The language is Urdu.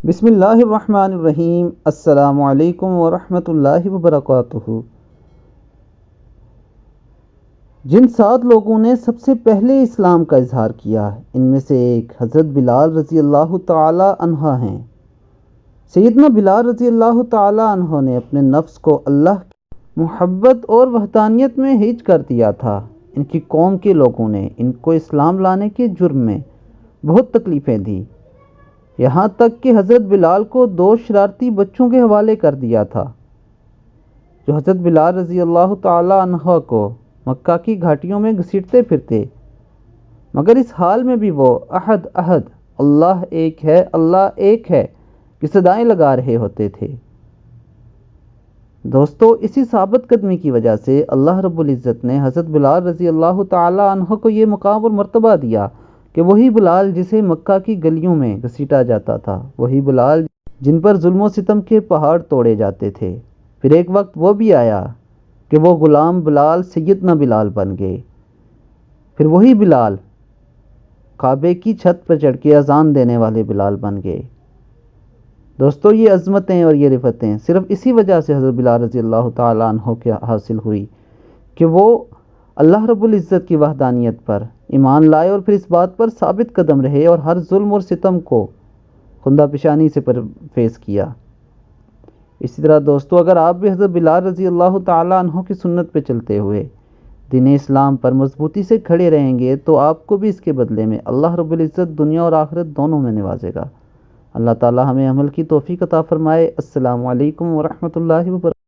بسم اللہ الرحمن الرحیم۔ السلام علیکم ورحمۃ اللہ وبرکاتہ۔ جن 7 لوگوں نے سب سے پہلے اسلام کا اظہار کیا، ان میں سے ایک حضرت بلال رضی اللہ تعالی عنہ ہیں۔ سیدنا بلال رضی اللہ تعالی عنہ نے اپنے نفس کو اللہ کی محبت اور وحدانیت میں ہیج کر دیا تھا۔ ان کی قوم کے لوگوں نے ان کو اسلام لانے کے جرم میں بہت تکلیفیں دیں، یہاں تک کہ حضرت بلال کو 2 شرارتی بچوں کے حوالے کر دیا تھا، جو حضرت بلال رضی اللہ تعالی عنہ کو مکہ کی گھاٹیوں میں گھسیٹتے پھرتے، مگر اس حال میں بھی وہ احد احد، اللہ ایک ہے، اللہ ایک ہے کی صدائیں لگا رہے ہوتے تھے۔ دوستو، اسی ثابت قدمی کی وجہ سے اللہ رب العزت نے حضرت بلال رضی اللہ تعالی عنہ کو یہ مقام اور مرتبہ دیا کہ وہی بلال جسے مکہ کی گلیوں میں گھسیٹا جاتا تھا، وہی بلال جن پر ظلم و ستم کے پہاڑ توڑے جاتے تھے، پھر ایک وقت وہ بھی آیا کہ وہ غلام بلال سیدنا بلال بن گئے۔ پھر وہی بلال کعبے کی چھت پر چڑھ کے اذان دینے والے بلال بن گئے۔ دوستو، یہ عظمتیں اور یہ رفتیں صرف اسی وجہ سے حضرت بلال رضی اللہ تعالیٰ عنہ کے حاصل ہوئی کہ وہ اللہ رب العزت کی وحدانیت پر ایمان لائے اور پھر اس بات پر ثابت قدم رہے اور ہر ظلم اور ستم کو خندہ پیشانی سے فیس کیا۔ اسی طرح دوستو، اگر آپ بھی حضرت بلال رضی اللہ تعالیٰ عنہ کی سنت پہ چلتے ہوئے دین اسلام پر مضبوطی سے کھڑے رہیں گے تو آپ کو بھی اس کے بدلے میں اللہ رب العزت دنیا اور آخرت دونوں میں نوازے گا۔ اللہ تعالیٰ ہمیں عمل کی توفیق عطا فرمائے۔ السلام علیکم ورحمۃ اللہ وبرکاتہ۔